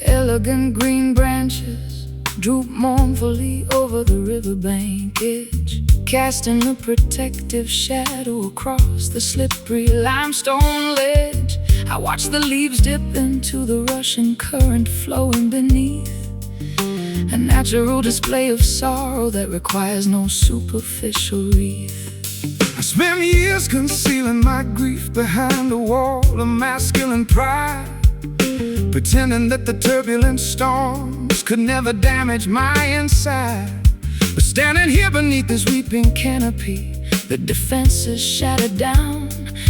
Elegant green branches droop mournfully over the riverbank edge, casting a protective shadow across the slippery limestone ledge. I watch the leaves dip into the rushing current flowing beneath, a natural display of sorrow that requires no superficial wreath. I spent years concealing my grief behind a wall of masculine pride, pretending that the turbulent storms could never damage my inside. But standing here beneath this weeping canopy, the defenses shattered down,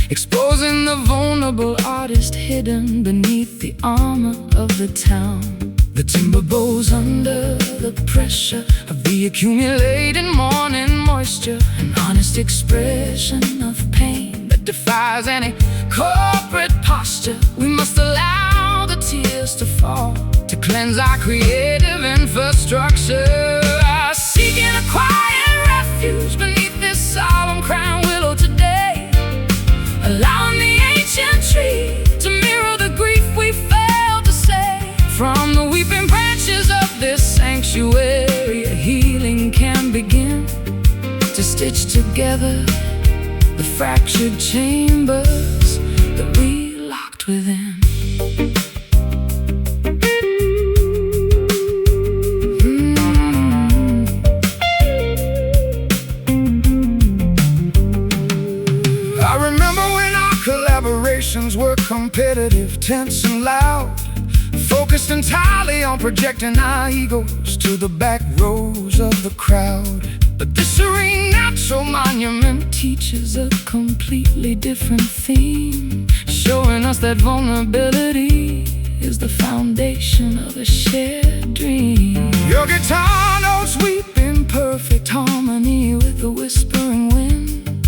exposing the vulnerable artist hidden beneath the armor of the town. The timber bows under the pressure of the accumulating morning moisture, an honest expression of pain that defies any corporate posture. We must allow the tears to fall to cleanse our creative infrastructure. Seeking a quiet refuge beneath this solemn crown willow today, allowing the ancient tree to mirror the grief we failed to say. From the weeping branches of this sanctuary, a healing can begin to stitch together the fractured chambers that we locked within. I remember when our collaborations were competitive, tense and loud, focused entirely on projecting our egos to the back rows of the crowd. But this serene natural monument teaches a completely different theme, showing us that vulnerability is the foundation of a shared dream. Your guitar notes weep in perfect harmony with the whispering wind,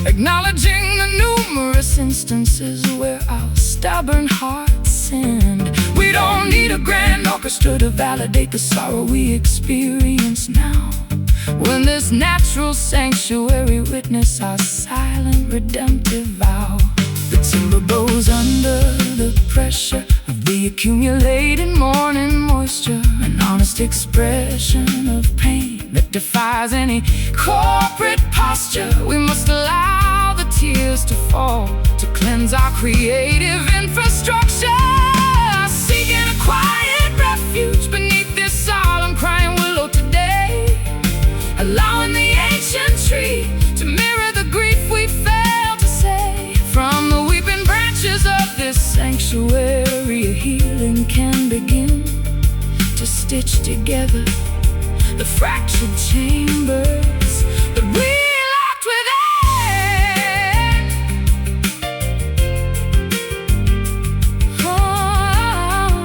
acknowledging the numerous instances where our stubborn hearts sinned. We don't need a grand orchestra to validate the sorrow we experience now, when this natural sanctuary witness our silent redemptive vow. The timber bows under the pressure of the accumulating morning moisture, an honest expression of pain that defies any corporate posture. We must allow the tears to fall to cleanse our creative infrastructure. Seeking a quiet refuge beneath this solemn crying willow today, allowing the ancient tree to mirror the grief we failed to say. From the weeping branches of this sanctuary, a healing can begin to stitch together the fractured chambers that we locked within. Oh.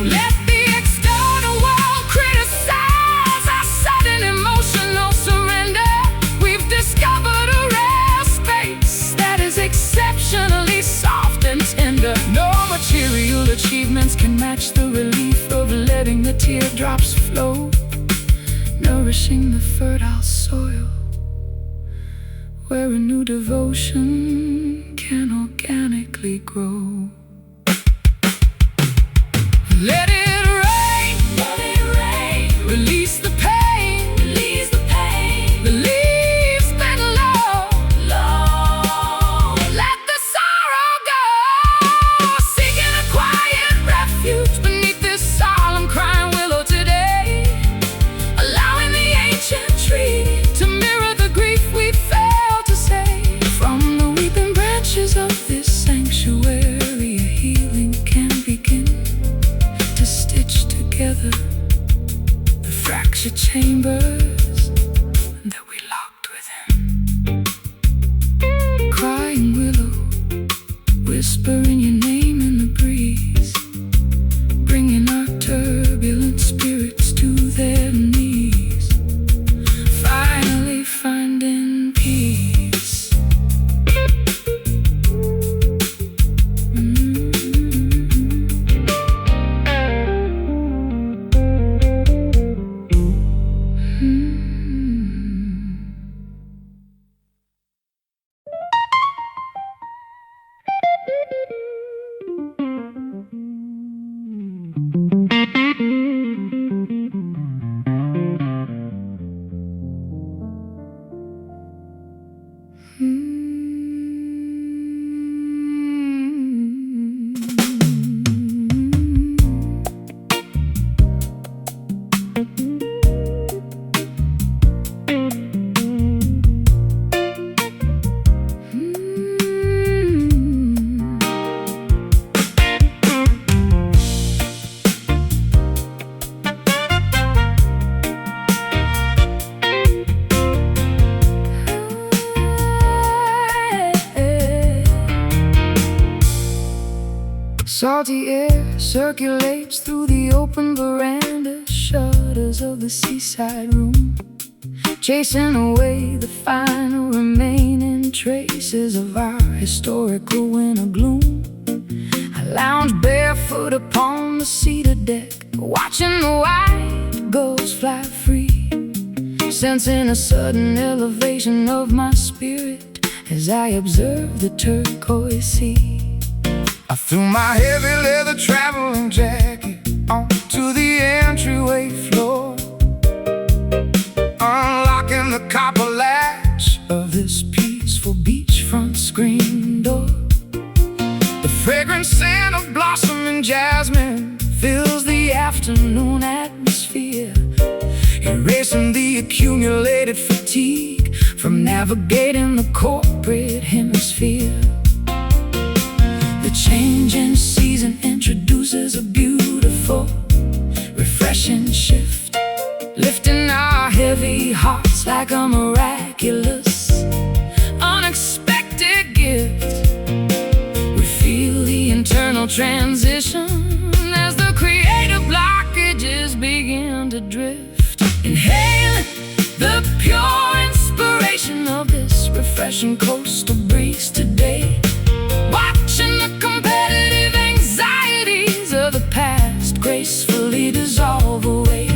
Let the external world criticize our sudden emotional surrender. We've discovered a rare space that is exceptionally soft and tender. No material achievements can match the relief of letting the teardrops flow, nourishing the fertile soil where a new devotion can organically grow. Let it rain, release the pain, Salty air circulates through the open veranda shutters of the seaside room, chasing away the final remaining traces of our historical winter gloom. I lounge barefoot upon the cedar deck, watching the white gulls fly free, sensing a sudden elevation of my spirit as I observe the turquoise sea. I threw my heavy leather traveling jacket onto the entryway floor, unlocking the copper latch of this peaceful beachfront screen door. The fragrant scent of blossom and jasmine fills the afternoon atmosphere, erasing the accumulated fatigue from navigating the corporate hemisphere. The changing season introduces a beautiful, refreshing shift, lifting our heavy hearts like a miraculous, unexpected gift. We feel the internal transition as the creative blockages begin to drift, inhaling the pure inspiration of this refreshing coastal breeze today, watching the competitive anxieties of the past gracefully dissolve away.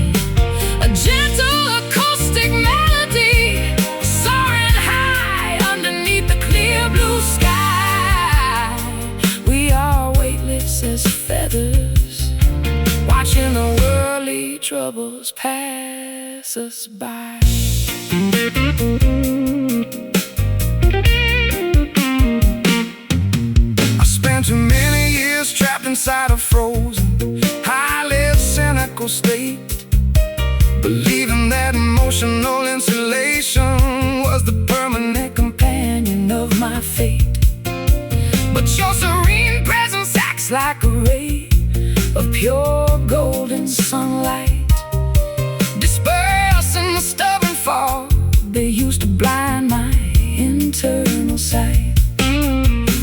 A gentle acoustic melody soaring high underneath the clear blue sky. We are weightless as feathers, watching the worldly troubles pass us by. Too many years trapped inside a frozen, highly cynical state, believing that emotional insulation was the permanent companion of my fate. But your serene presence acts like a ray of pure golden sunlight, dispersing the stubborn fog that used to blind my internal sight.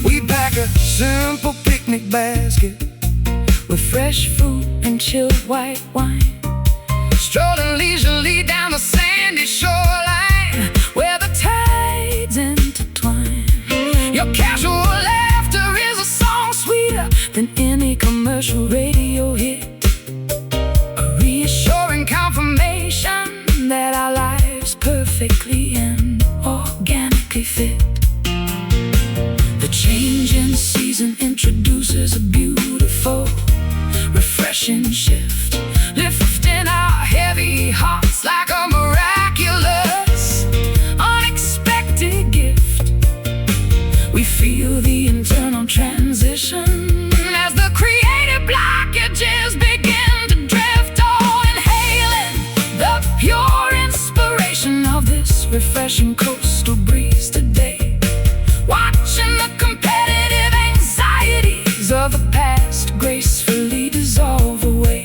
We pack a simple picnic basket with fresh fruit and chilled white wine, strolling leisurely down the sandy shoreline where the tides intertwine. Your casual laughter is a song sweeter than any commercial radio hit, a reassuring confirmation that our lives perfectly and organically fit. The changing season introduces a beautiful, refreshing shift, lifting our heavy hearts like a miraculous, unexpected gift. We feel the internal transition as the creative blockages begin to drift, inhaling the pure inspiration of this refreshing coastal breeze today, watching the competitive anxieties of the past gracefully dissolve away.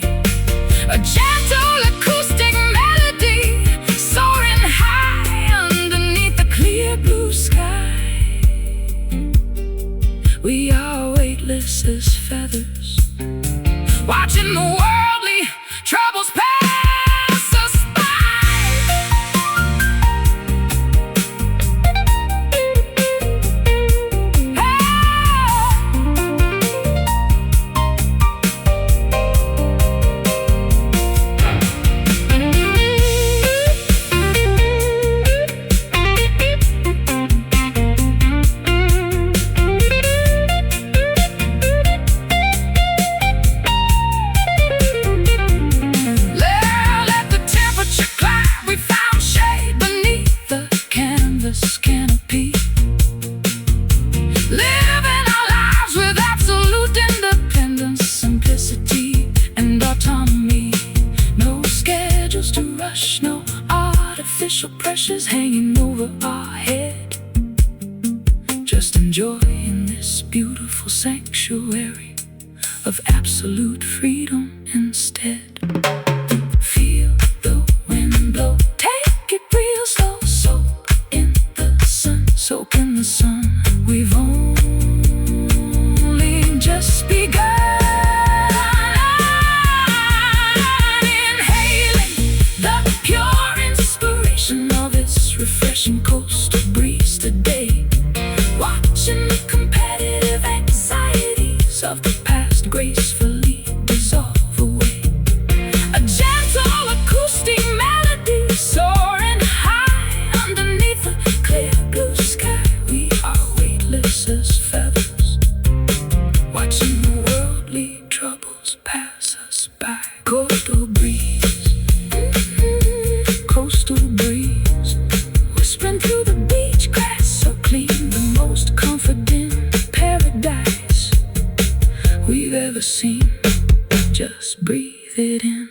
A gentle acoustic melody soaring high underneath the clear blue sky. We are weightless as feathers, watching the worldly troubles pass us by. No artificial pressures hanging over our head, just enjoying this beautiful sanctuary of absolute freedom instead. Feel the wind blow, take it real slow, soak in the sun, soak in the sun. We've only just begun. refreshing coastal breeze today. Watching the competitive anxieties of the past gracefully dissolve away. A gentle acoustic melody soaring high underneath a clear blue sky. We are weightless as feathers, watching the worldly troubles pass us by. Coastal breeze, coastal breeze, whispering through the beach grass so clean, the most confident paradise we've ever seen. Just breathe it in.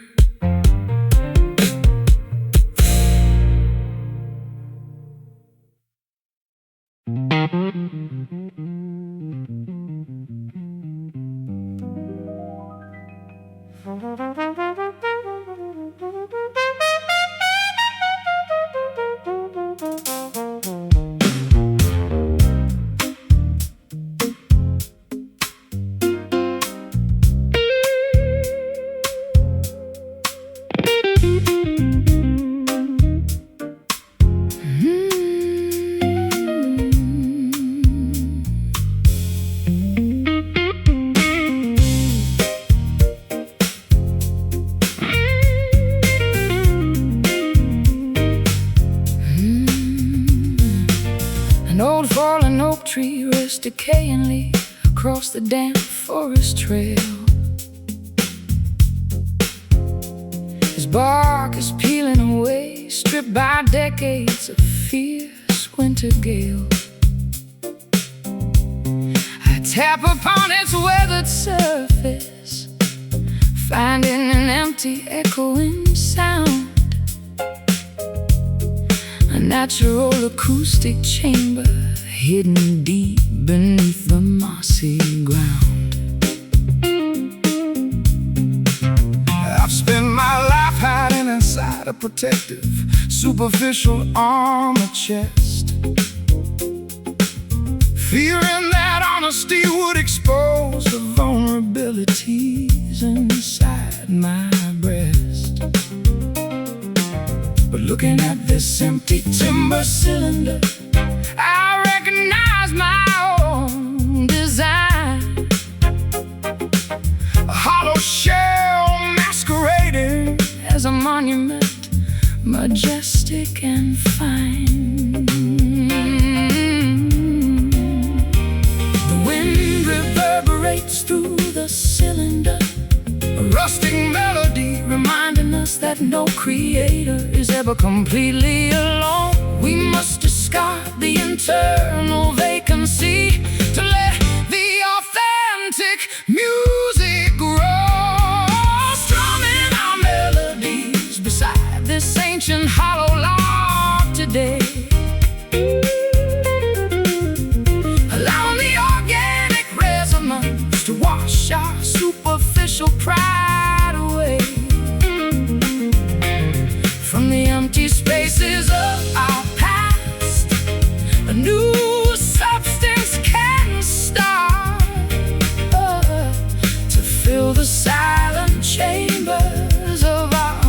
An old fallen oak tree rests decayingly across the damp forest trail. His bark is peeling away, stripped by decades of fierce winter gales. I tap upon its weathered surface, finding an empty echoing sound. A natural acoustic chamber hidden deep beneath the mossy ground. I've spent my life hiding inside a protective, superficial armor chest, fearing that honesty would expose the vulnerabilities inside my breast. But looking at this empty timber cylinder, I recognize my own design. A hollow shell masquerading as a monument, majestic and fine. The wind reverberates through the cylinder, a rustic melody reminding us that no creator is ever completely alone. We must discard the internal vacancy to let the authentic music grow. Strumming our melodies beside this ancient hollow log today, allowing the organic resonance to wash our superficial pride away. From the empty spaces of our past, a new substance can start to fill the silent chambers of our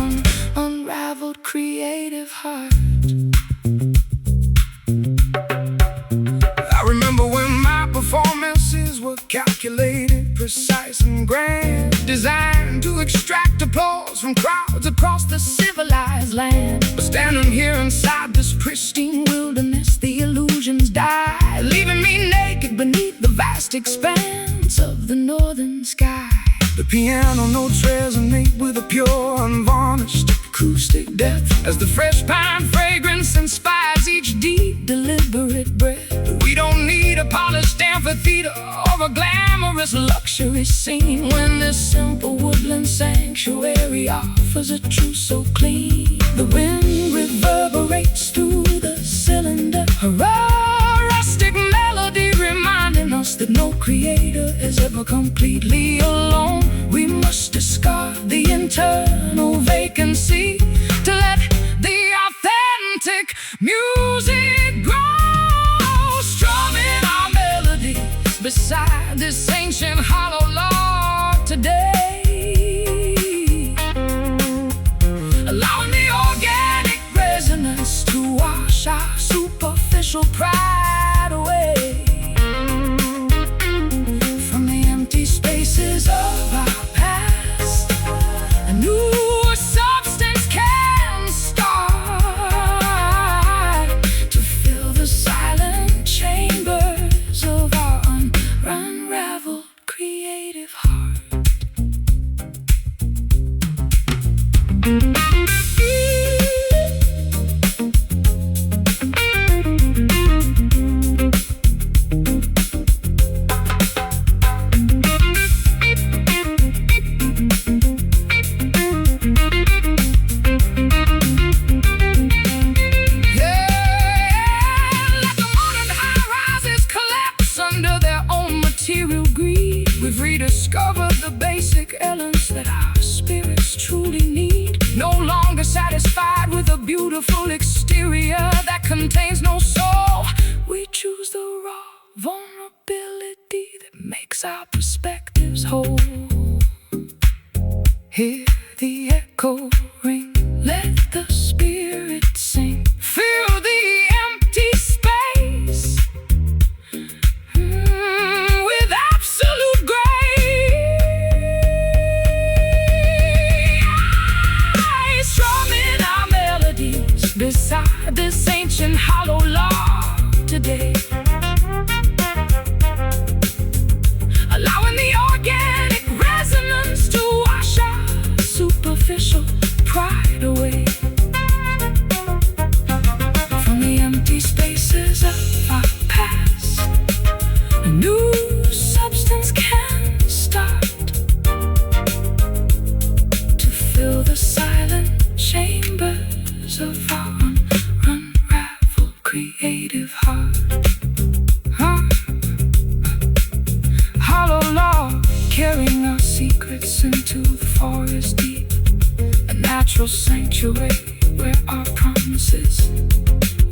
unraveled creative heart. I remember when my performances were calculated, precise and grand, designed to extract applause from crowds across the civilized land. But standing here inside this pristine wilderness, the illusions die, leaving me naked beneath the vast expanse of the northern sky. The piano notes resonate with a pure, unvarnished acoustic depth, as the fresh pine fragrance inspires each deep, deliberate breath. We don't need a polished amphitheater or a glamorous luxury scene when this simple woodland sanctuary offers a truth so clean. The wind reverberates through the cylinder, a raw, rustic melody reminding us that no creator is ever completely alone. We must discard the internal vacancy to let the authentic music grow. Strumming our melodies beside this ancient hollow log today, allowing the organic resonance to wash our makes our perspectives whole. Hear the echo ring, let the spirit sing. Feel the empty space with absolute grace. Strumming our melodies beside this ancient hollow log today. Allowing the organic resonance to wash our superficial pride away. From the empty spaces of our past, a new substance can start to fill the silent chambers of our unraveled creative heart. Hollow log, carrying our secrets into the forest deep, a natural sanctuary where our promises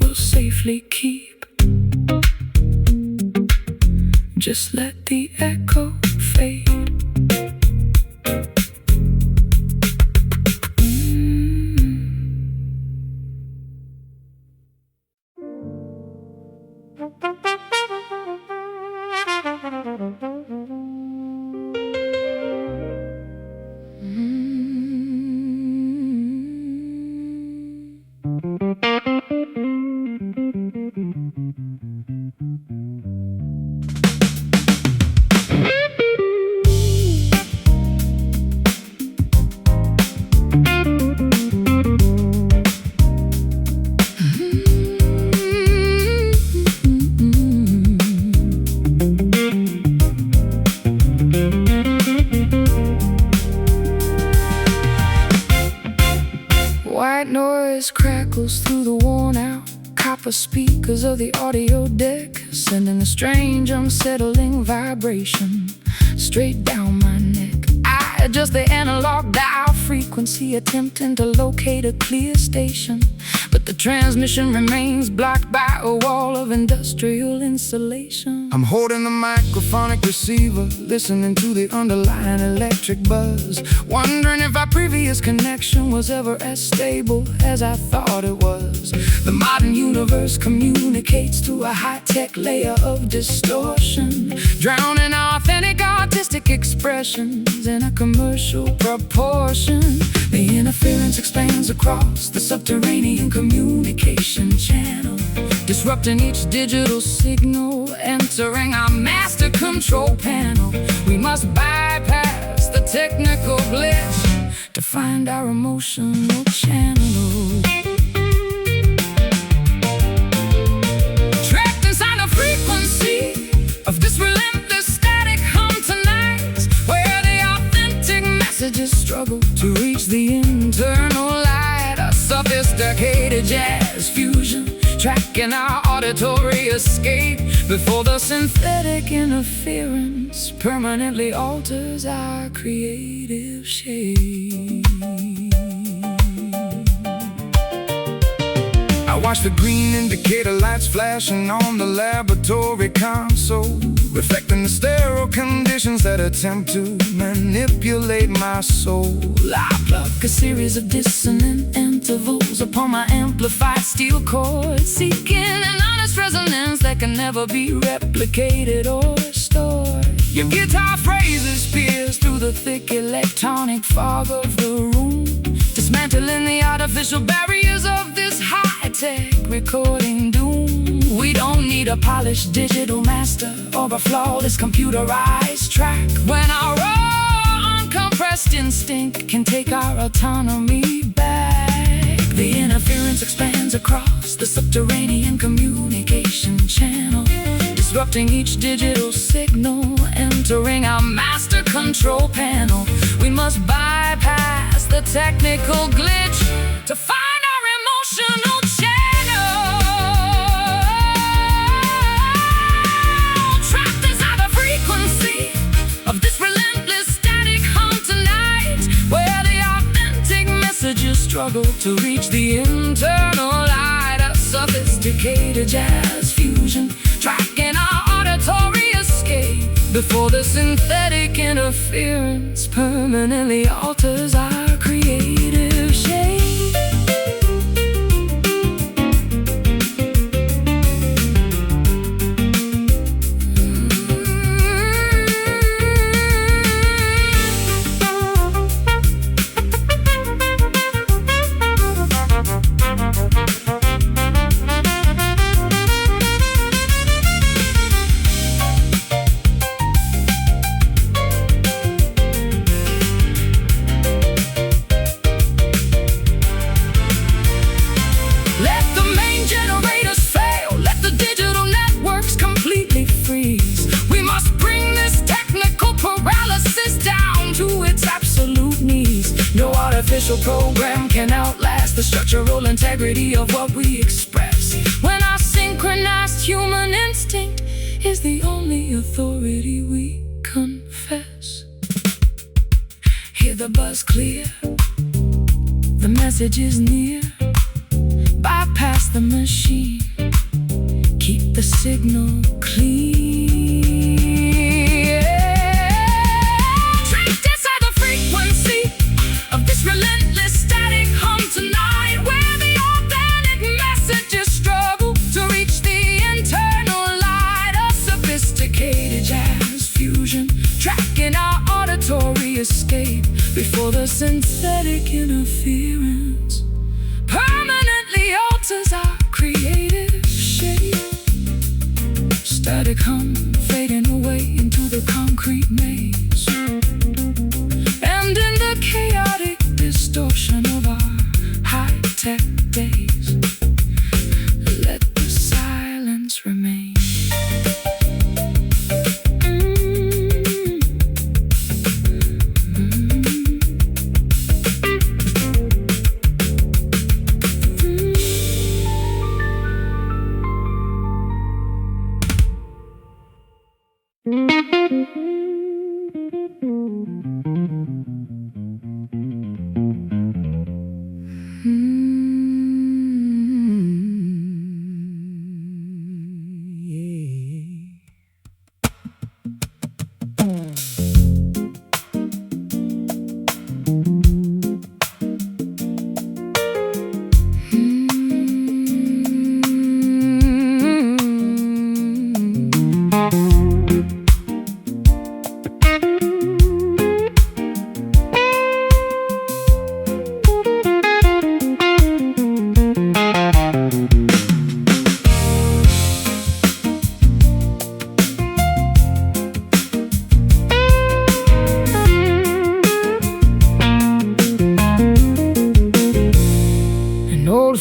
will safely keep. Just let the echo fade. White noise crackles through the worn-out copper speakers of the audio deck, sending a strange, unsettling vibration straight down my neck. I adjust the analog dial frequency, attempting to locate a clear station, but the transmission remains blocked by a wall of industrial insulation. I'm holding the microphonic receiver, listening to the underlying electric buzz, wondering if our previous connection was ever as stable as I thought it was. The modern universe communicates through a high-tech layer of distortion, drowning authentic artistic expressions in a commercial proportion. The interference expands across the subterranean communication channel, disrupting each digital signal, entering our master control panel. We must bypass the technical glitch to find our emotional channel. Trapped inside the frequency of this relentless static hum tonight, where the authentic messages struggle to reach the internal light. A sophisticated jazz fusion, tracking our auditory escape before the synthetic interference permanently alters our creative shape. I watch the green indicator lights flashing on the laboratory console, reflecting the sterile conditions that attempt to manipulate my soul. I pluck a series of dissonant intervals upon my amplified steel cord, seeking an honest resonance that can never be replicated or restored. Your guitar phrases pierce through the thick electronic fog of the room, dismantling the artificial barriers of this high-tech recording doom. We don't need a polished digital master or a flawless computerized track, when our raw, uncompressed instinct can take our autonomy back. The interference expands across the subterranean communication channel, disrupting each digital signal, entering our master control panel. We must bypass the technical glitch to find our emotional channel. Trapped inside the frequency of this relentless static hum tonight, where the authentic messages struggle to reach the internal light. A sophisticated jazz fusion, tracking our auditory escape before the synthetic interference permanently alters our creative shape. Artificial program can outlast the structural integrity of what we express. When our synchronized human instinct is the only authority we confess. Hear the buzz clear, the message is near. Bypass the machine, keep the signal clean. Relentless static hum tonight, where the authentic messages struggle to reach the internal light. A sophisticated jazz fusion, tracking our auditory escape before the synthetic interference permanently alters our creative shape. Static hum fading away into the concrete maze, and in the chaotic distortion of our high-tech days, let the silence remain.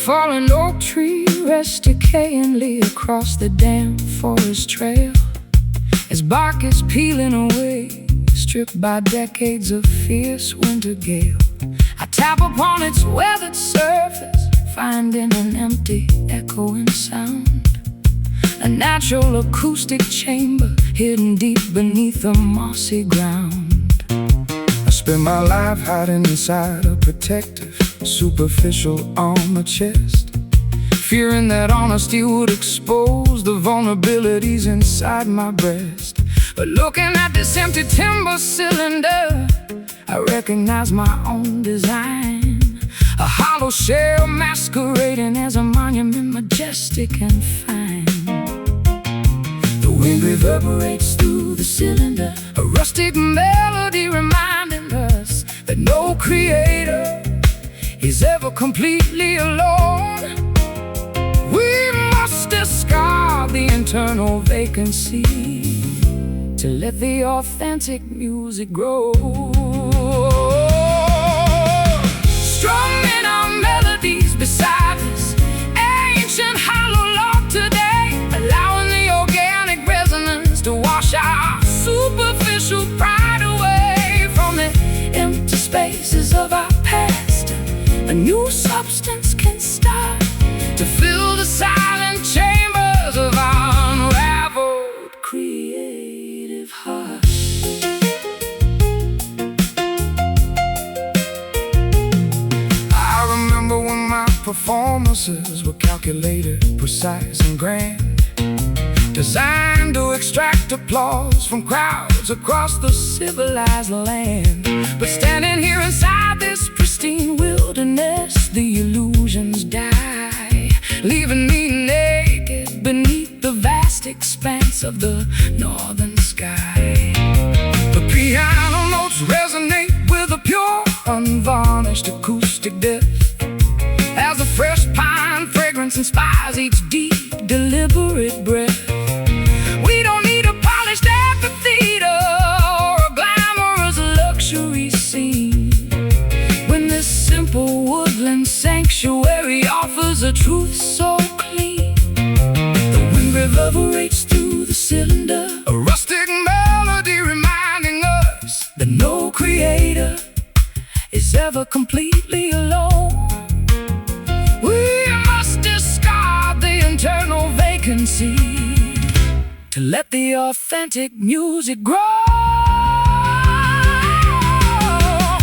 Fallen oak tree rests decayingly across the damp forest trail, its bark is peeling away, stripped by decades of fierce winter gale. I tap upon its weathered surface, finding an empty echoing sound, a natural acoustic chamber hidden deep beneath the mossy ground. I spend my life hiding inside a protective, superficial armor chest, fearing that honesty would expose the vulnerabilities inside my breast. But looking at this empty timber cylinder, I recognize my own design, a hollow shell masquerading as a monument, majestic and fine. The wind reverberates through the cylinder, a rustic melody reminding us that no creator is ever completely alone. We must discard the internal vacancy to let the authentic music grow. Strumming our melodies beside this ancient hollow log today, allowing the organic resonance to wash our superficial pride away from the empty spaces of our past. A new substance can start to fill the silent chambers of our unraveled creative heart. I remember when my performances were calculated, precise and grand, designed to extract applause from crowds across the civilized land. But standing here inside this pristine wilderness, the illusions die, leaving me naked beneath the vast expanse of the northern sky. The piano notes resonate with a pure, unvarnished acoustic depth, as the fresh pine fragrance inspires each deep, deliberate breath. We don't need a polished amphitheater or a glamorous luxury scene, when this simple woodland sanctuary offers a truth so clean. The wind reverberates through the cylinder, a rustic melody reminding us that no creator is ever completely alone. We must discard the internal vacancy to let the authentic music grow.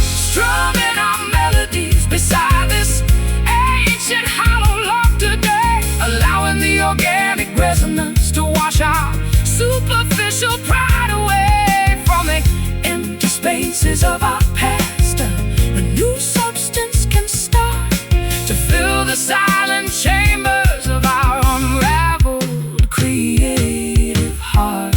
Strumming our melodies beside this ancient hollow log today, allowing the organic resonance to wash our superficial pride away from the empty spaces of our past. A new substance can start to fill the silent chambers of our unraveled creative heart.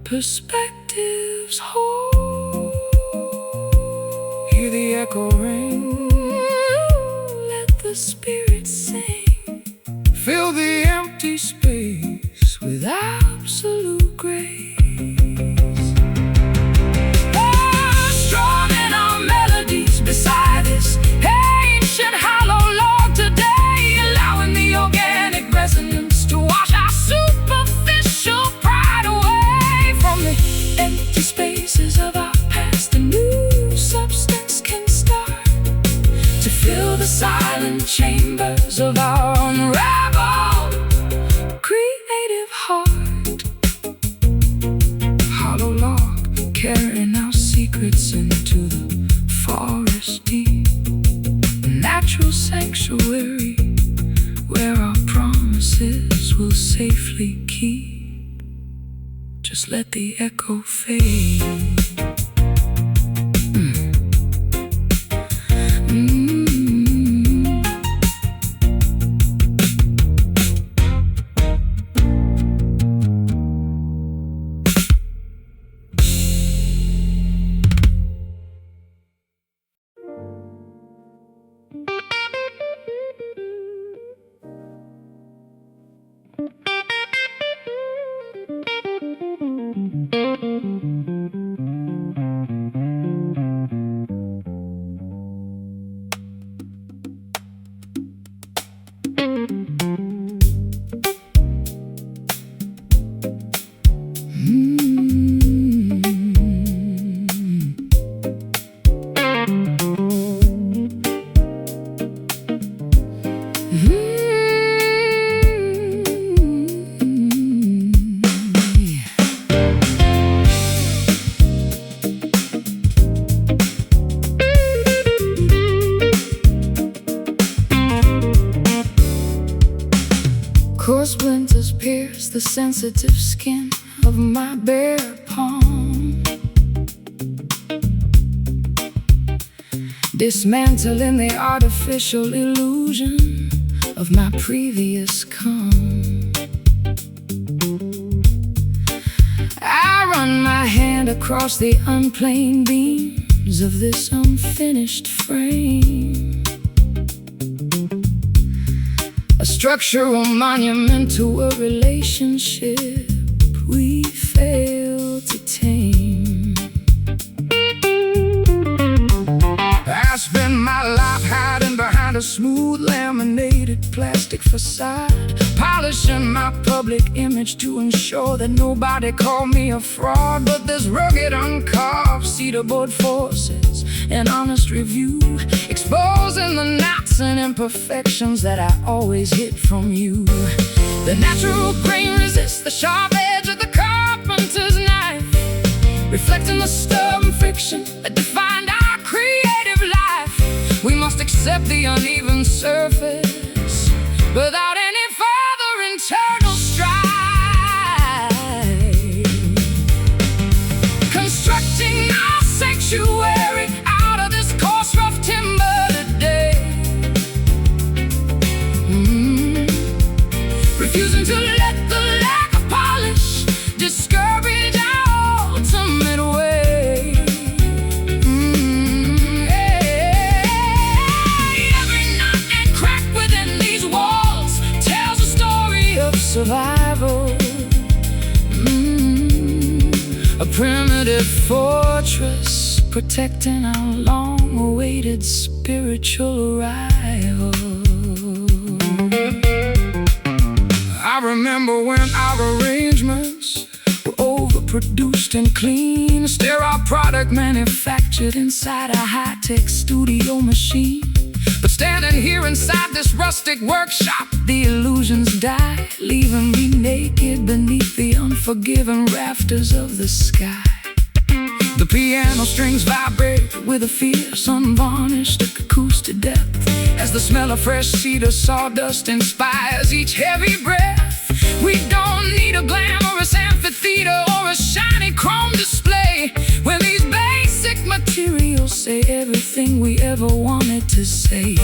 Perspectives whole. Hear the echo ring, let the spirit sing. Fill the empty space with absolute grace. Oh, strumming our melodies beside this ancient hollow log today, allowing the organic resonance to wash our superficial pride away from the empty spaces of our past. A new substance can start to fill the silent chambers of our unraveled creative heart. Hollow log, carrying our secrets into the forest deep, a natural sanctuary where our promises will safely keep. Just let the echo fade. Coarse splinters pierce the sensitive skin of my bare palm, dismantling the artificial illusion of my previous calm. I run my hand across the unplaned beams of this unfinished frame, a structural monument to a relationship we failed to tame. I spend my life hiding behind a smooth laminated plastic facade, polishing my public image to ensure that nobody called me a fraud. But this rugged, uncarved cedar board forces an honest review, exposing the knots and imperfections that I always hid from you. The natural grain resists the sharp edge of the carpenter's knife, reflecting the stubborn friction that defined our creative life. We must accept the uneven surface without any further internal strife. Constructing our sanctuary out of this coarse, rough timber today. Refusing to let the lack of polish discourage our ultimate way. Every knot and crack within these walls tells a story of survival. A primitive fortress protecting our long-awaited spiritual arrival. I remember when our arrangements were overproduced and clean, sterile product manufactured inside a high-tech studio machine. But standing here inside this rustic workshop, the illusions die, leaving me naked beneath the unforgiving rafters of the sky. The piano strings vibrate with a fierce, unvarnished acoustic depth, as the smell of fresh cedar sawdust inspires each heavy breath. We don't need a glamorous amphitheater or a shiny chrome display when these basic materials say everything we ever wanted to say.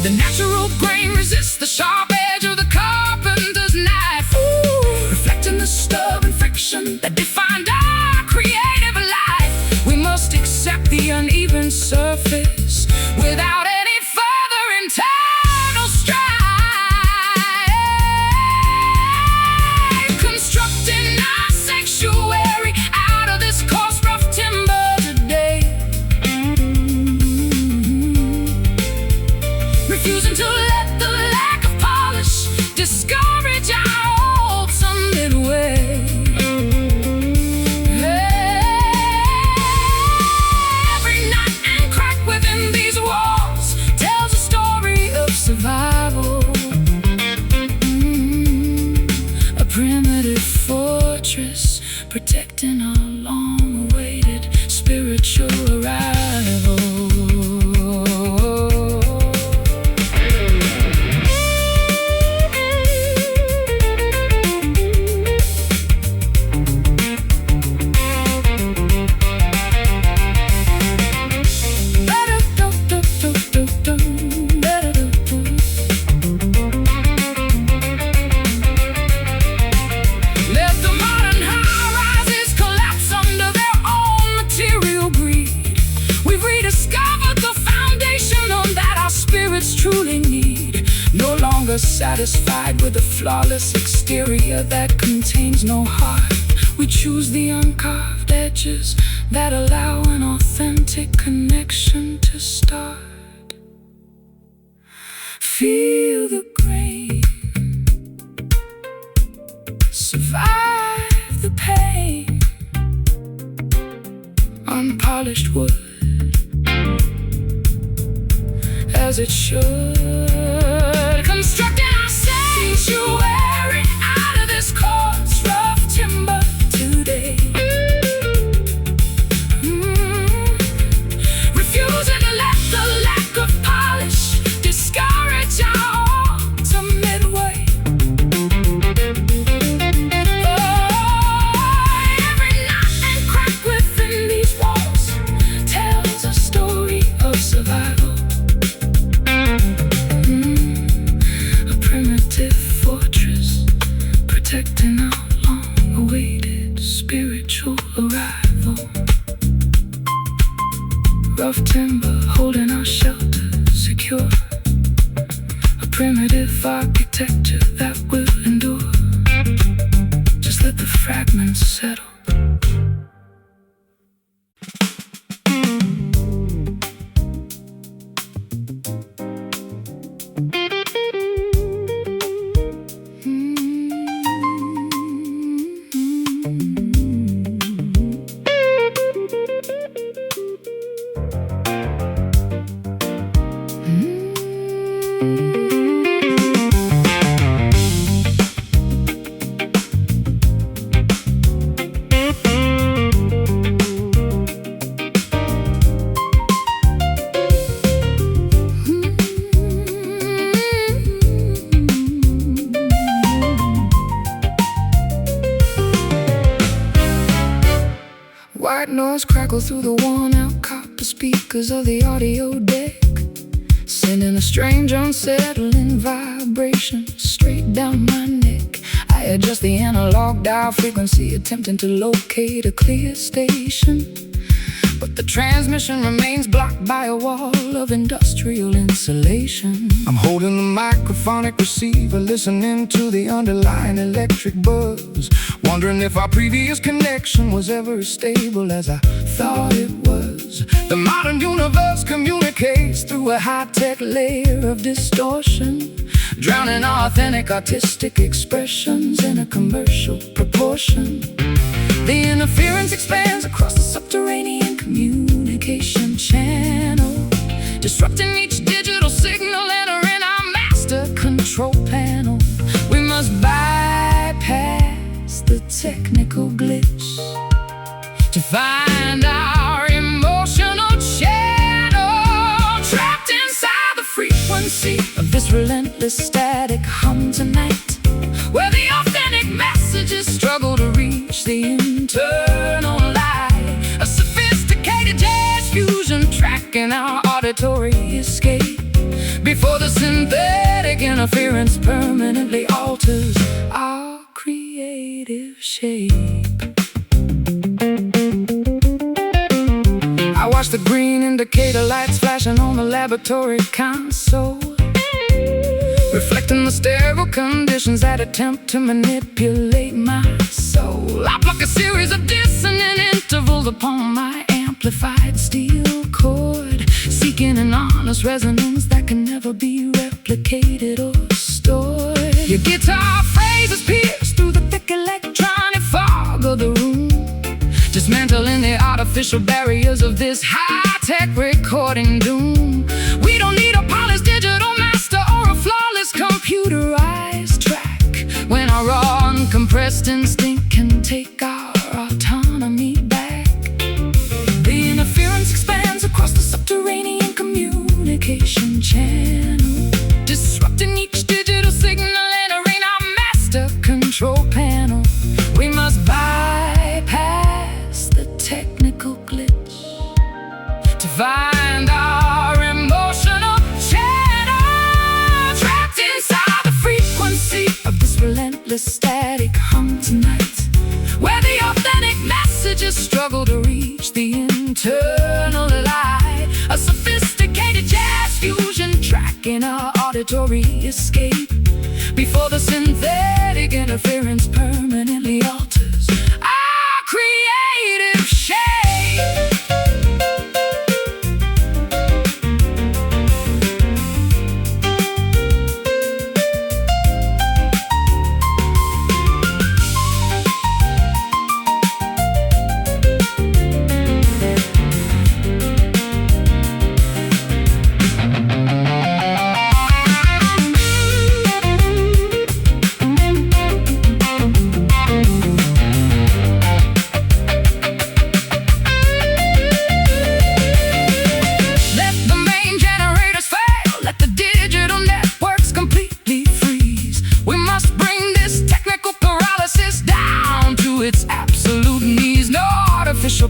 The natural grain resists the sharp edge of the carpenter's knife, reflecting the stubborn friction that defined our creative life. We must accept the uneven surface without any further internal strife. Constructing our sanctuary out of this coarse, rough timber today. Refusing to let the lack of polish discourage our ultimate way. Every knot and crack within these walls tells a story of survival. A primitive fortress protecting our long-awaited spiritual arrival. Let the modern high-rises collapse under their own material greed. We've rediscovered the foundation on that our spirits truly need. No longer satisfied with a flawless exterior that contains no heart, we choose the uncarved edges that allow an authentic connection to start. Feel the grain, survive the pain. Unpolished wood, as it should. Constructing our sanctuary out of this coarse, rough timber today. Refusing to let the lack of polish discourage our ultimate way. Every knot and crack within these walls tells a story of survival. with architecture that will endure. Just let the fragments settle. White noise crackles through the worn-out copper speakers of the audio deck, sending a strange, unsettling vibration straight down my neck. I adjust the analog dial frequency, attempting to locate a clear station, but the transmission remains blocked by a wall of industrial insulation. I'm holding the microphonic receiver, listening to the underlying electric buzz, wondering if our previous connection was ever as stable as I thought it was. The modern universe communicates through a high-tech layer of distortion, drowning authentic artistic expressions in a commercial proportion. The interference expands across the subterranean communication channel, disrupting each digital signal entering our master control panel. We must bypass the technical glitch to find our emotional channel, trapped inside the frequency of this relentless static hum tonight, where the authentic messages struggle to reach the internal light. A sophisticated jazz fusion tracking our auditory escape before the synthetic interference permanently alters our creative shape. I watch the green indicator lights flashing on the laboratory console, reflecting the stereo conditions that attempt to manipulate my soul. I pluck a series of dissonant intervals upon my amplified steel cord, seeking an honest resonance that can never be replicated or stored. Your guitar phrases pierce through the thick electronic fog of the room, dismantling the artificial barriers of this high-tech recording doom. We don't need a polished digital master or a flawless computerized track, when our raw uncompressed instinct can take our autonomy back. The interference expands across the subterranean communication channel, disrupting each digital signal entering our master control panel. We must bypass the technical glitch to find our emotional channel, trapped inside the frequency of this relentless static hum tonight, where the authentic messages struggle to reach the internal light. A sophisticated jazz fusion tracking our auditory escape before the synthetic interference permanently alters our creative shape.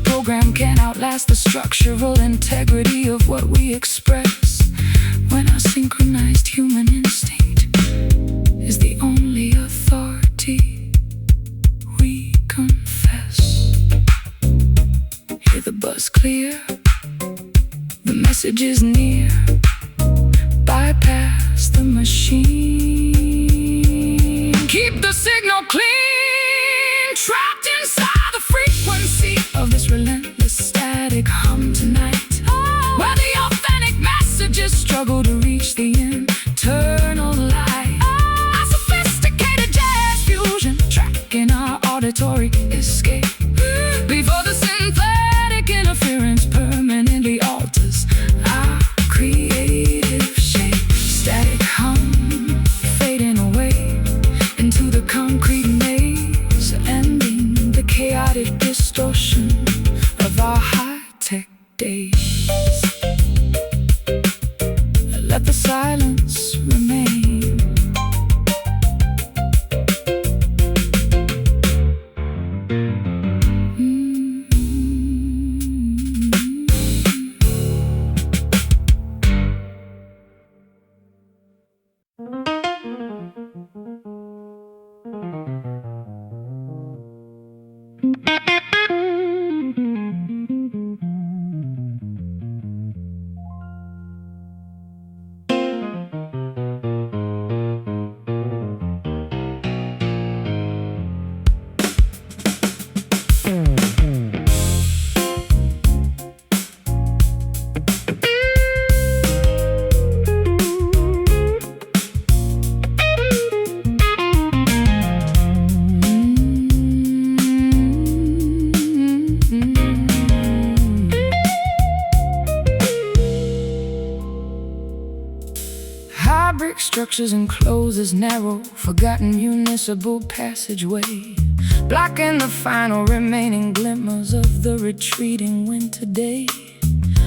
Program can outlast the structural integrity of what we express, when our synchronized human instinct is the only authority we confess. Hear the buzz clear, the message is near. Bypass the machine. signal clean, trapped inside the frequency of this relentless static hum tonight, where the authentic messages struggle to reach the internal light. A sophisticated jazz fusion track in our auditory escape, before the synthetic interference permanently alters our creative shape. Static hum fading away into the concrete maze, ending the chaotic distortion of our high-tech days. Let the silence remain. Brick structures enclose this narrow, forgotten municipal passageway, blocking the final remaining glimmers of the retreating winter day.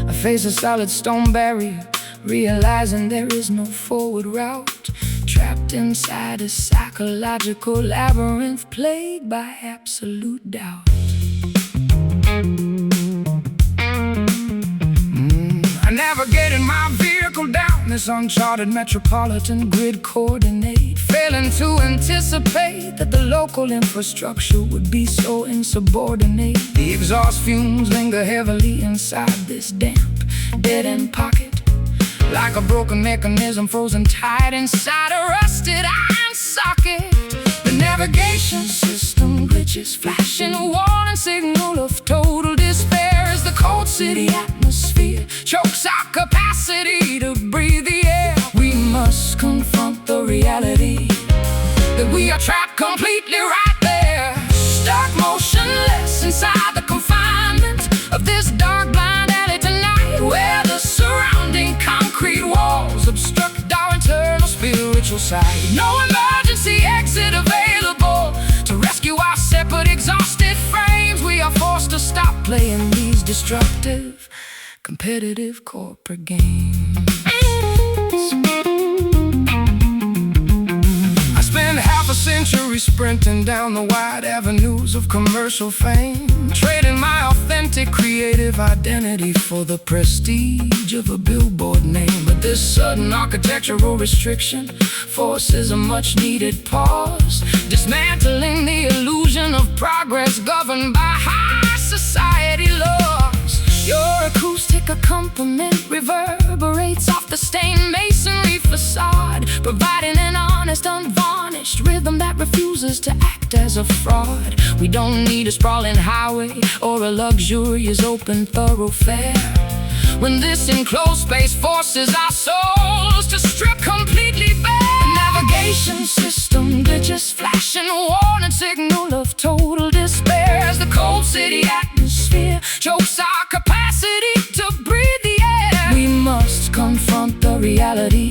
I face a solid stone barrier, realizing there is no forward route, trapped inside a psychological labyrinth plagued by absolute doubt. I navigated my vehicle down this uncharted metropolitan grid coordinate, failing to anticipate that the local infrastructure would be so insubordinate. The exhaust fumes linger heavily inside this damp, dead-end pocket, like a broken mechanism frozen tight inside a rusted iron socket. The navigation system glitches, flashing a warning signal of total despair as the cold city atmosphere chokes our capacity to breathe the air. We must confront the reality that we are trapped completely right there, stuck motionless inside the confinement of this dark blind alley tonight, where the surrounding concrete walls obstruct our internal spiritual sight. No emergency exit available to rescue our separate exhausted frames. We are forced to stop playing these destructive, competitive corporate games. I spent half a century sprinting down the wide avenues of commercial fame, trading my authentic creative identity for the prestige of a billboard name. But this sudden architectural restriction forces a much needed pause, dismantling the illusion of progress governed by high society laws. Your acoustic accompaniment reverberates off the stained masonry facade, providing an honest, unvarnished rhythm that refuses to act as a fraud. We don't need a sprawling highway or a luxurious open thoroughfare when this enclosed space forces our souls to strip completely bare. The navigation system glitches, flashing a warning signal of total despair as the cold city atmosphere chokes our capacity to breathe the air. We must confront the reality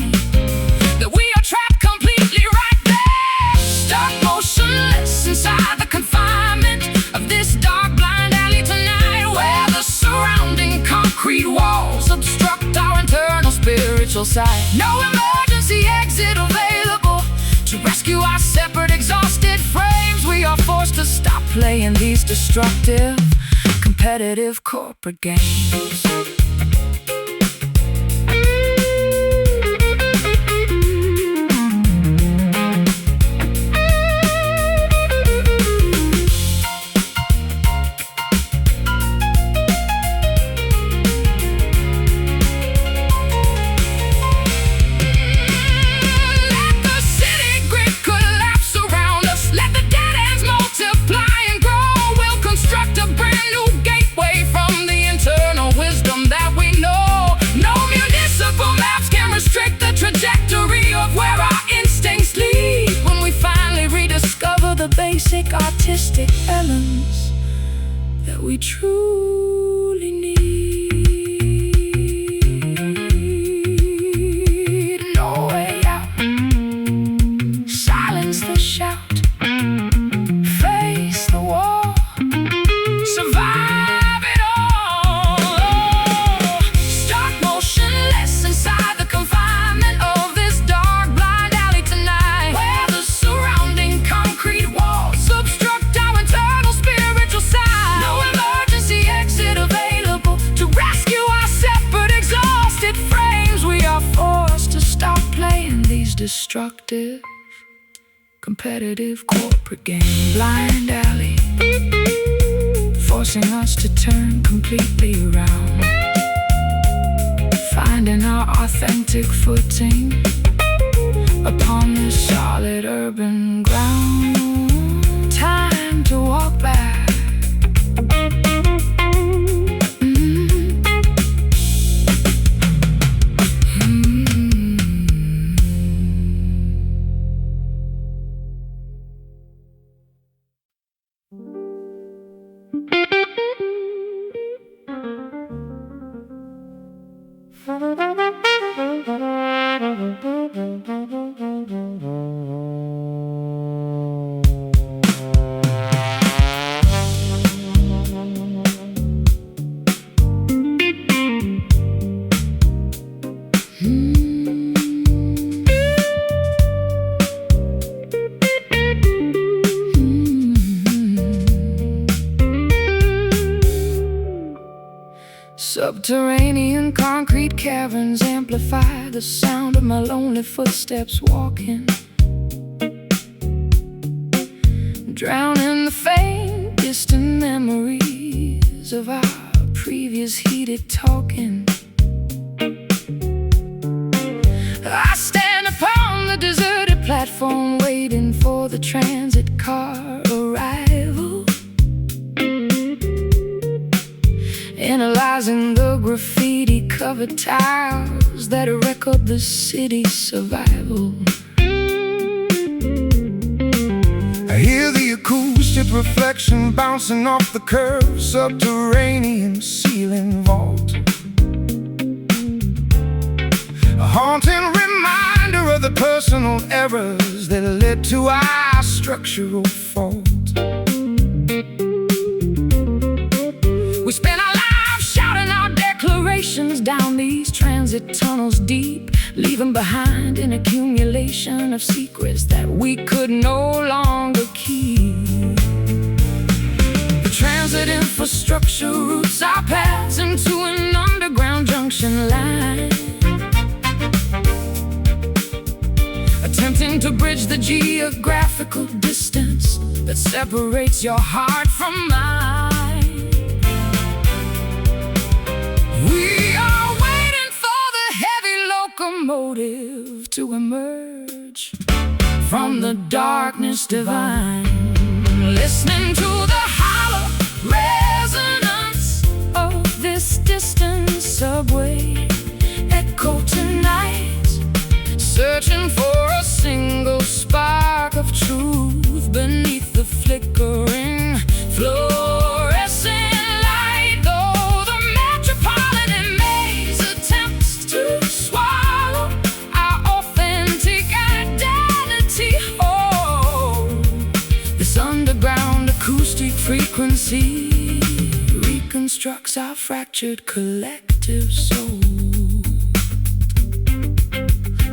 that we are trapped completely right there, stuck motionless inside the confinement of this dark blind alley tonight, where the surrounding concrete walls obstruct our internal spiritual sight. No emergency exit available to rescue our separate exhausted frames. We are forced to stop playing these destructive, competitive corporate games. Let the city grid collapse around us. Let the basic artistic elements that we truly need. No way out. Silence the shout. Face the wall. Survive it all. Start motionless inside the confinement of this dark, blind alley tonight, where the surrounding concrete walls obstruct our internal spiritual side. No emergency exit available to rescue our separate, exhausted frames. We are forced to stop playing these destructive, competitive corporate game. Blind alley, forcing us to turn completely around, finding our authentic footing upon this solid urban ground. Time to walk back. Subterranean concrete caverns amplify the sound of my lonely footsteps walking, drowning the faint, distant memories of our previous heated talking. I stand upon the deserted platform, waiting for the transit car arrival, analyzing the graffiti-covered tiles that record the city's survival. I hear the acoustic reflection bouncing off the curved subterranean ceiling vault, a haunting reminder of the personal errors that led to our structural fault. We spent our lives shouting out declarations down these transit tunnels deep, leaving behind an accumulation of secrets that we could no longer keep. The transit infrastructure routes our paths into an underground junction line, attempting to bridge the geographical distance that separates your heart from mine. We are waiting for the heavy locomotive to emerge from the darkness divine, listening to the hollow resonance of this distant subway echo tonight, searching for a single spark of truth beneath the flickering fluorescent light. Though the metropolitan maze attempts to swallow our authentic identity whole, this underground acoustic frequency reconstructs our fractured collective soul.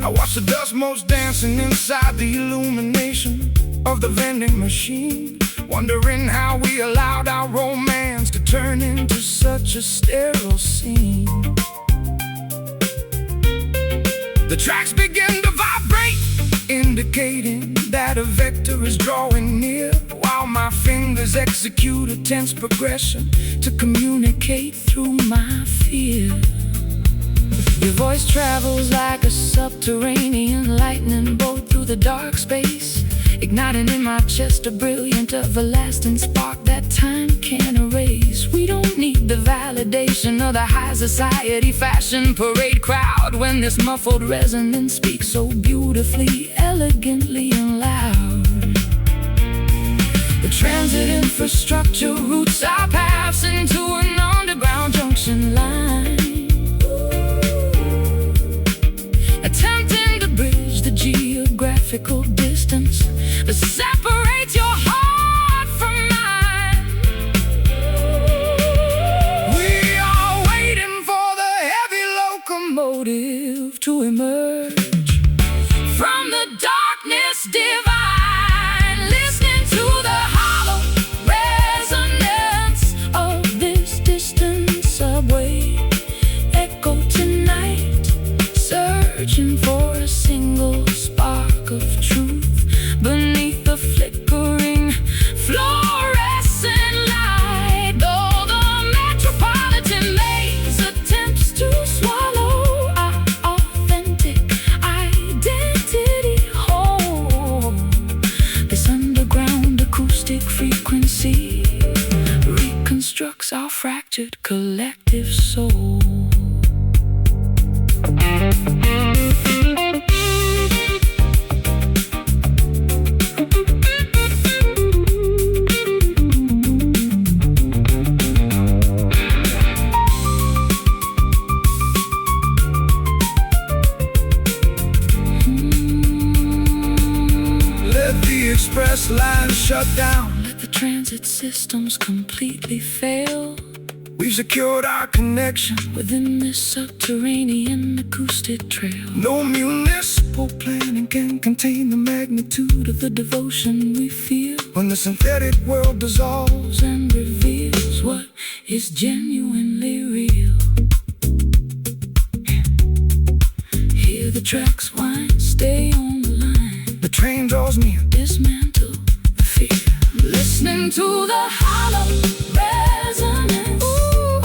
I watch the dust motes dancing inside the illumination of the vending machine, wondering how we allowed our romance to turn into such a sterile scene. The tracks begin to vibrate, indicating that a vector is drawing near, while my fingers execute a tense progression to communicate through my fear. Your voice travels like a subterranean lightning bolt through the dark space, igniting in my chest a brilliant, everlasting spark that time can't erase. We don't need the validation of the high society fashion parade crowd when this muffled resonance speaks so beautifully, elegantly, and loud. transit infrastructure routes our paths into an underground junction line, attempting to bridge the geographical distance that separates your heart from mine. We are waiting for the heavy locomotive to emerge from the darkness divine, listening to the hollow resonance of this distant subway echo tonight, searching for a single spark of truth beneath the flickering fluorescent light. Though the metropolitan maze attempts to swallow our authentic identity whole, this underground acoustic frequency reconstructs our fractured collective soul. Let the express line shut down. Let the transit systems completely fail We've secured our connection. within this subterranean acoustic trail. No municipal planning can contain the magnitude of the devotion we feel when the synthetic world dissolves. and reveals what is genuinely real. Hear the tracks wind, stay on the line, The train draws near. dismantle the fear. Listening to the hollow resonance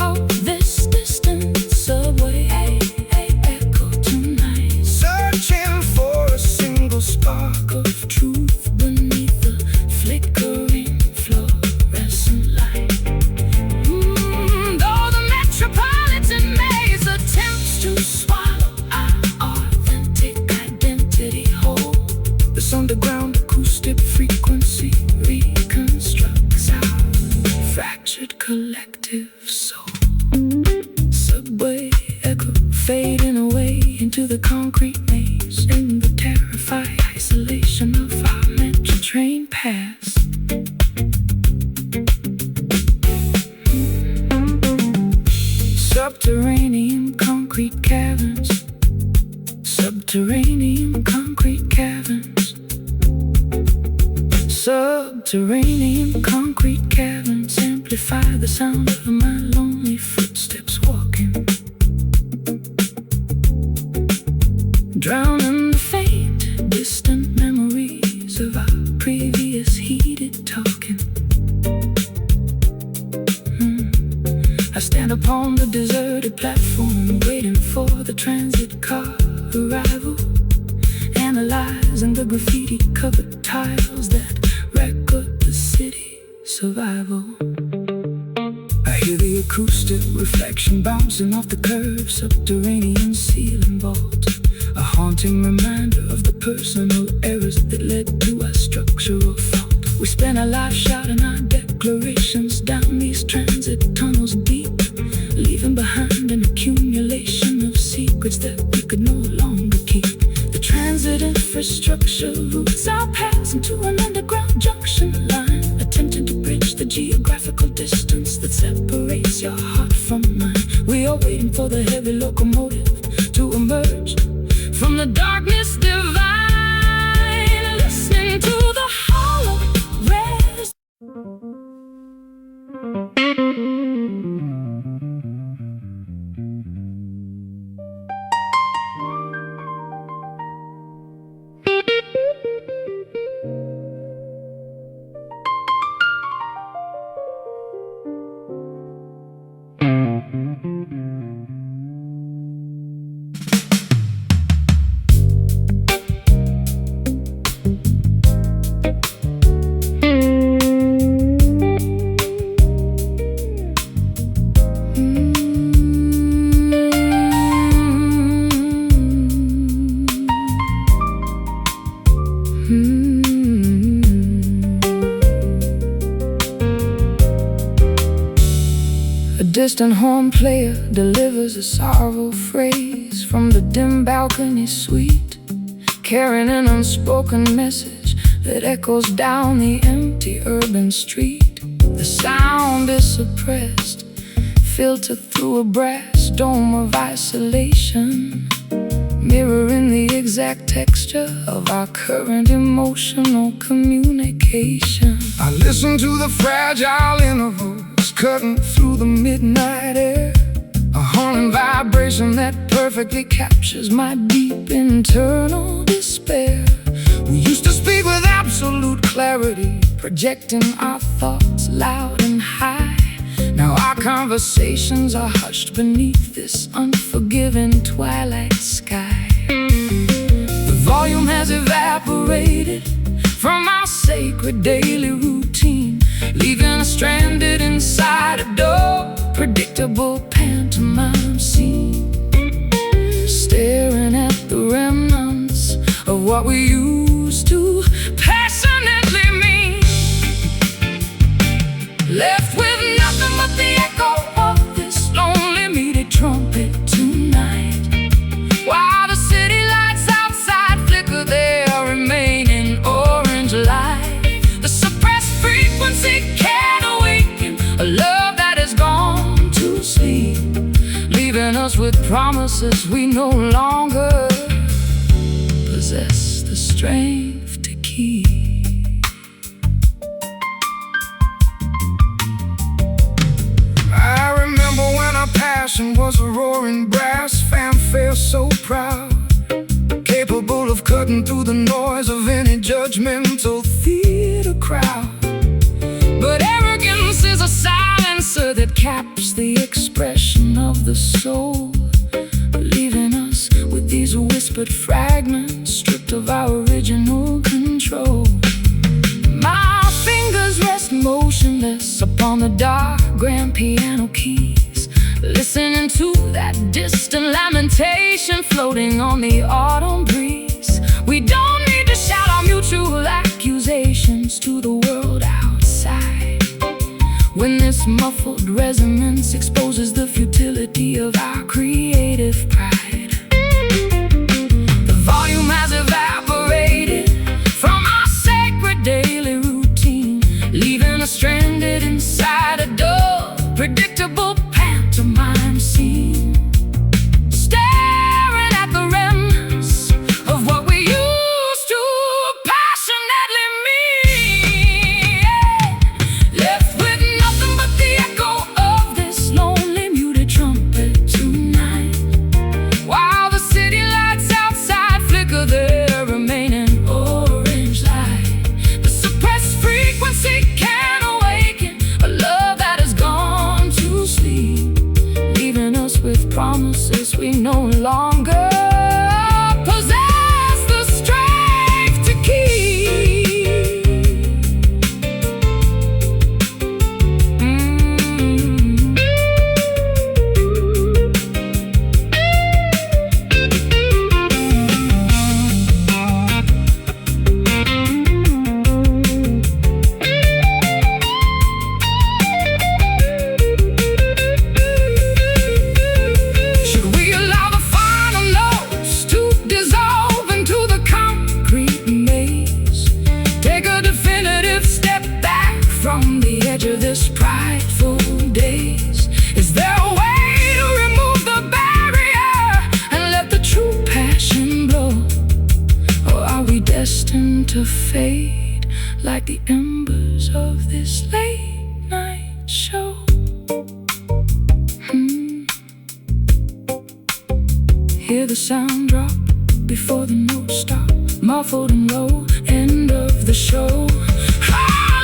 of this distant subway echo tonight, Searching for a single spark of truth beneath the flickering fluorescent light. Though the metropolitan maze attempts to swallow our authentic identity whole, this underground acoustic frequency reconstructs our fractured collective soul. Subway echo fading away into the concrete maze, in the terrified isolation of our metro train past. Subterranean concrete caverns, subterranean concrete caverns, subterranean concrete caverns amplify the sound of my lonely footsteps walking, drowning the faint, distant memories of our previous heated talking. I stand upon the deserted platform, waiting for the transit car arrival, analyzing the graffiti-covered tiles that record the city's survival. I hear the acoustic reflection bouncing off the curved subterranean ceiling vault, a haunting reminder of the personal errors that led to our structural fault. We spend our lives shouting our declarations down these transit tunnels deep, leaving behind an accumulation of secrets that we could no longer keep. The transit infrastructure routes our paths into an underground junction line, attempting to bridge the geographical distance that separates your heart from mine. We are waiting for the heavy locomotive to emerge from the darkness divine, listening to the hollow res. distant horn player delivers a sorrowful phrase from the dim balcony suite, carrying an unspoken message that echoes down the empty urban street. The sound is suppressed, filtered through a brass dome of isolation, mirroring the exact texture of our current emotional communication. I listen to the fragile intervals cutting through the midnight air, a haunting vibration that perfectly captures my deep internal despair. We used to speak with absolute clarity, projecting our thoughts loud and high. Now our conversations are hushed beneath this unforgiving twilight sky. The volume has evaporated from our sacred daily routine, leaving us stranded inside a dull, predictable pantomime scene, staring at the remnants of what we used to passionately mean, left with nothing but the echo of this lonely muted trumpet tonight, while the city lights outside flicker their remaining orange light. The suppressed frequency can awaken a love that has gone to sleep, leaving us with promises we no longer possess the strength to keep. I remember when our passion was a roaring brass fanfare so proud, capable of cutting through the noise of any judgmental theater crowd. But arrogance is a silencer that caps the expression of the soul, leaving us with these whispered fragments stripped of our original control. My fingers rest motionless upon the dark grand piano keys, listening to that distant lamentation floating on the autumn breeze. We don't need to shout our mutual accusations to the world outside, when this muffled resonance exposes the futility of our creative pride. The volume has evaporated from our sacred daily routine, leaving us stranded inside a dull, predictable pantomime scene, staring at the remnants of what we used to passionately mean, left with nothing but the echo of this lonely muted trumpet tonight, while the city lights outside flicker their remaining orange light. The suppressed frequency can awaken a love that has gone to sleep, leaving us with promises we no longer possess the strength to keep. Should we allow the final notes to dissolve into the concrete maze? Take a definitive step back from the edge of this prideful daze? Is there a way to remove the barrier and let the true passion blow? Or are we destined to fade like the embers of this late night show? Hear the sound drop before the notes stop, muffled and low, end of the show.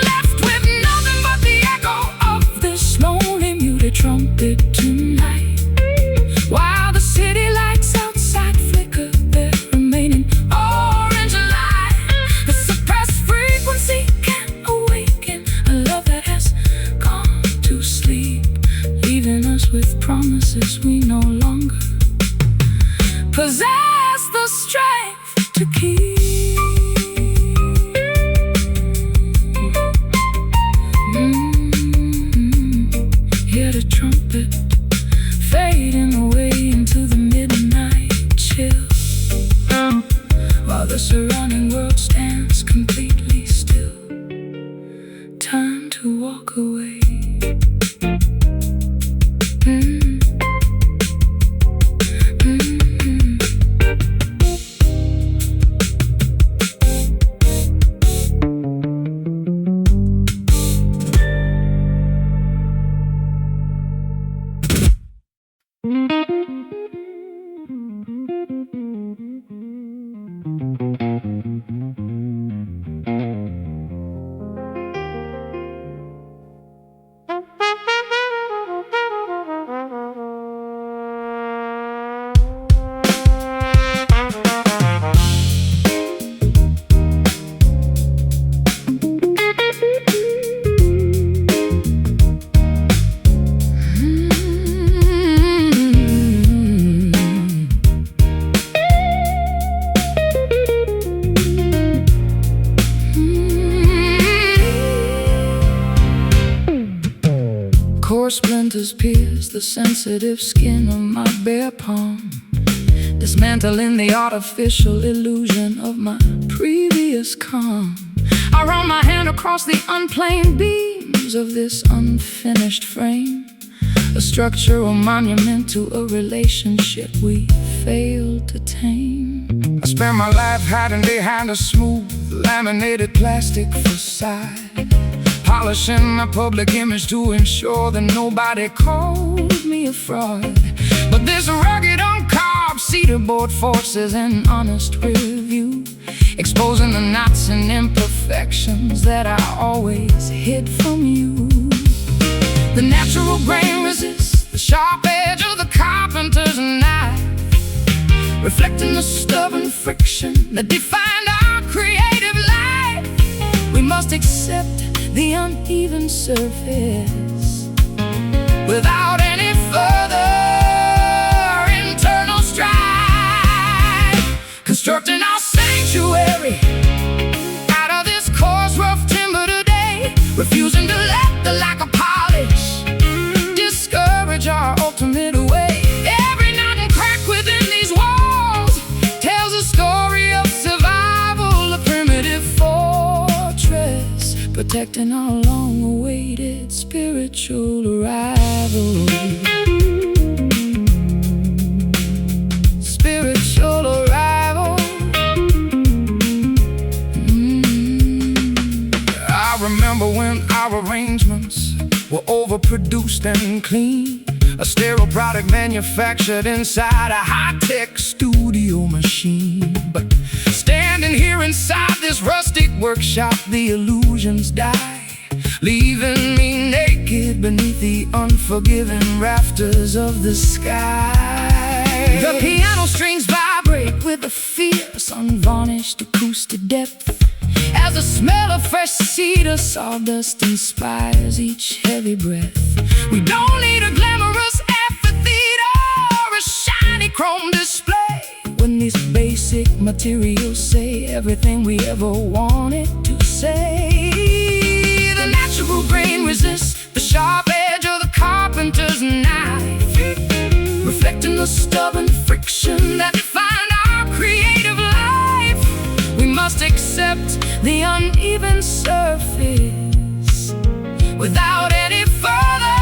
Left with nothing but the echo of this lonely muted trumpet tonight, while the city lights outside flicker their remaining orange light. The suppressed frequency can awaken a love that has gone to sleep, leaving us with promises we no longer possess the strength to keep. Hear the trumpet before splinters pierce the sensitive skin of my bare palm, dismantling the artificial illusion of my previous calm. I run my hand across the unplaned beams of this unfinished frame, a structural monument to a relationship we failed to tame. I spent my life hiding behind a smooth laminated plastic facade, polishing my public image to ensure that nobody called me a fraud. But this rugged, uncarved cedar board forces an honest review, exposing the knots and imperfections that I always hid from you. The natural grain resists the sharp edge of the carpenter's knife, reflecting the stubborn friction that defined our creative life. We must accept the uneven surface without any further internal strife, constructing our sanctuary out of this coarse, rough timber today, refusing to let the lack of polish discourage our ultimate way. Every knot and crack within these walls tells a story of survival, a primitive fortress protecting our long-awaited spiritual arrival. Spiritual arrival. I remember when our arrangements were overproduced and clean, a sterile product manufactured inside a high-tech studio machine. But standing here inside this rustic workshop, the illusions die, leaving me naked beneath the unforgiving rafters of the sky. The piano strings vibrate with a fierce, unvarnished acoustic depth, as the smell of fresh cedar sawdust inspires each heavy breath. We don't need a glamorous amphitheater or a shiny chrome display when these basic materials say everything we ever wanted to say. The natural grain resists the sharp edge of the carpenter's knife, reflecting the stubborn friction that defined our creative life. We must accept the uneven surface without any further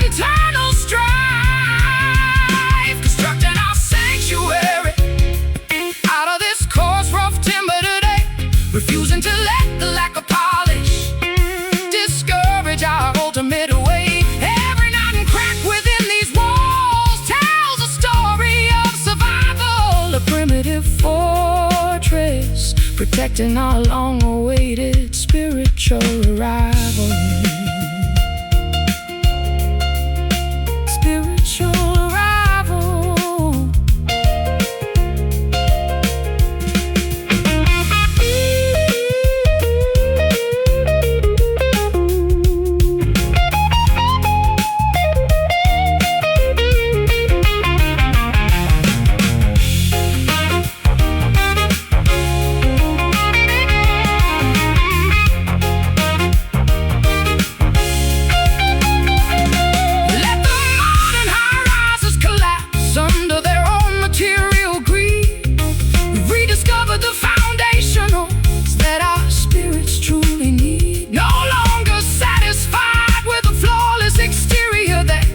internal strife, constructing our sanctuary out of this coarse, rough timber today, refusing to let the lack of polish discourage our ultimate way. Every knot and crack within these walls tells a story of survival, a primitive fortress protecting our long-awaited spiritual arrival. Spiritual arrival.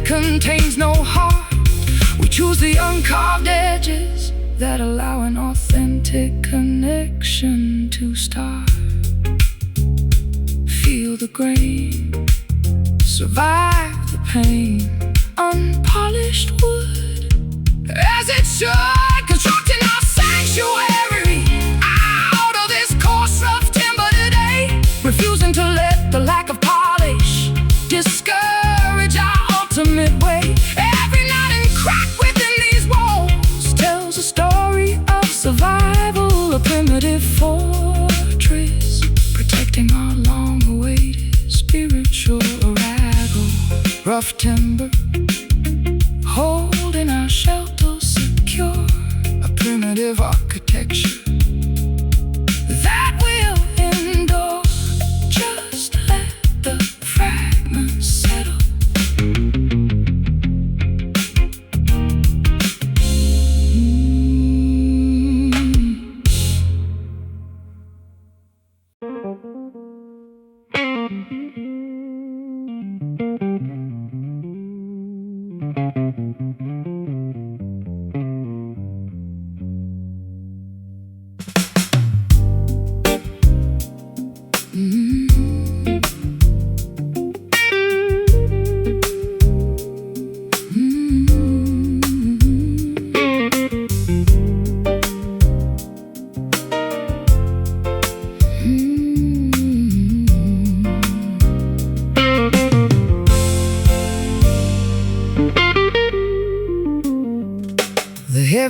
Contains no heart. We choose the uncarved edges that allow an authentic connection to start. Feel the grain, survive the pain. Unpolished wood, as it should, constructing our sanctuary out of this coarse, rough timber today, refusing to let the lack of polish discourage our ultimate way. Every knot and crack within these walls tells a story of survival, a primitive fortress protecting our long-awaited spiritual arrival. Rough timber holding our shelter secure, a primitive architecture that will endure. Just let the fragments settle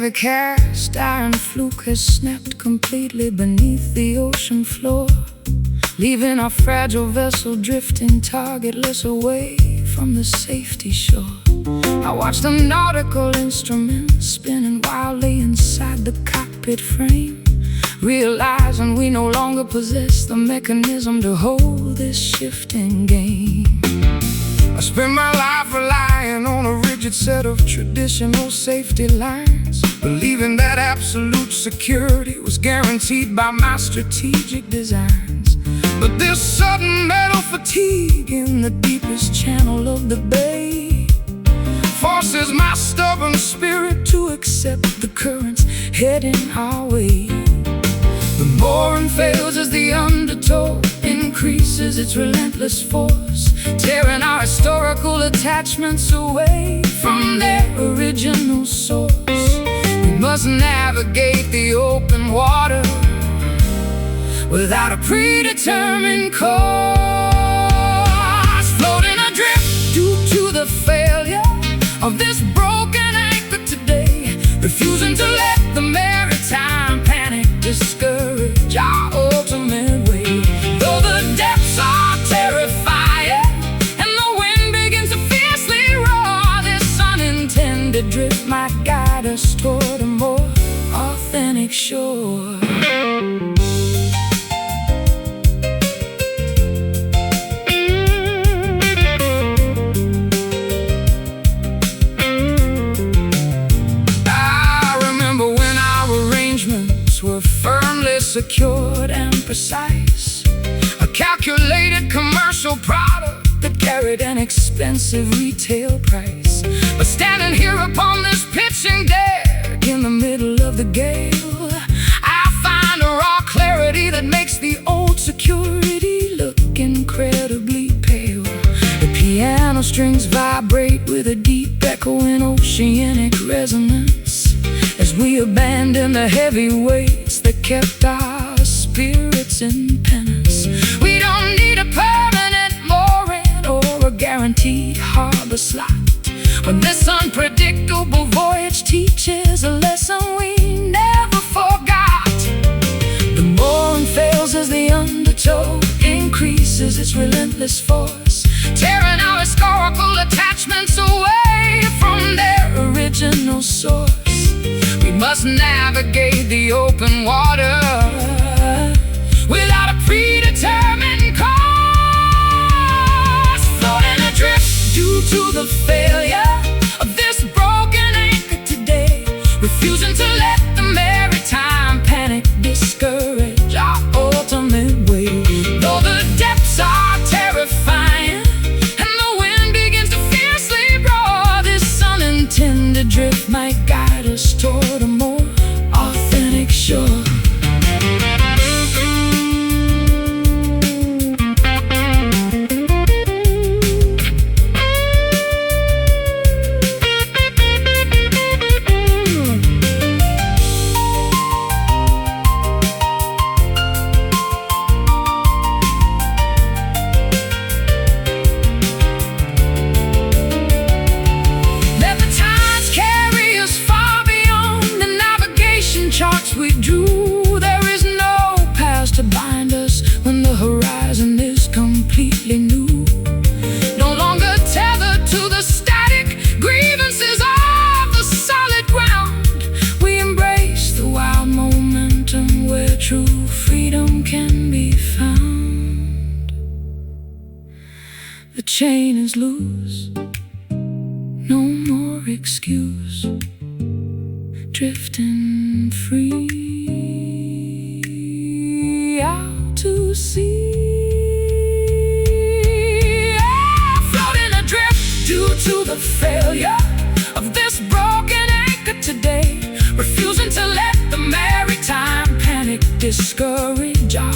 heavy cast iron fluke has snapped completely beneath the ocean floor, leaving our fragile vessel drifting targetless away from the safety shore. I watch the nautical instruments spinning wildly inside the cockpit frame, realizing we no longer possess the mechanism to hold this shifting game. I spent my life relying on a rigid set of traditional safety lines, believing that absolute security was guaranteed by my strategic designs. But this sudden metal fatigue in the deepest channel of the bay forces my stubborn spirit to accept the currents heading our way. The mooring fails as the undertow increases its relentless force, tearing our historical attachments away from their original source. We must navigate the open water without a predetermined course, floating adrift due to the failure of this broken anchor today, refusing to let the maritime panic discourage our ultimate way. Though the depths are terrifying and the wind begins to fiercely roar, this unintended drift might guide us toward a more authentic shore. Secured and precise, a calculated commercial product that carried an expensive retail price. But standing here upon this pitching deck in the middle of the gale, I find a raw clarity that makes the old security look incredibly pale. The piano strings vibrate with a deep echoing oceanic resonance as we abandon the heavy weights that kept our spirits in penance. We don't need a permanent mooring or a guaranteed harbor slot when this unpredictable voyage teaches a lesson we never forgot. The mooring fails as the undertow increases its relentless force, tearing our historical attachments away from their original source. We must navigate the open water without a predetermined course, floating adrift due to the failure of this broken anchor today, refusing to let the maritime panic discourage our ultimate way. Though the depths are terrifying and the wind begins to fiercely roar, this unintended drift might guide us toward a more authentic shore. We drew, there is no past to bind us when the horizon is completely new. No longer tethered to the static grievances of the solid ground, we embrace the wild momentum where true freedom can be found. The chain is loose, no more excuse, drifting free out to sea, floating adrift due to the failure of this broken anchor today, refusing to let the maritime panic discourage our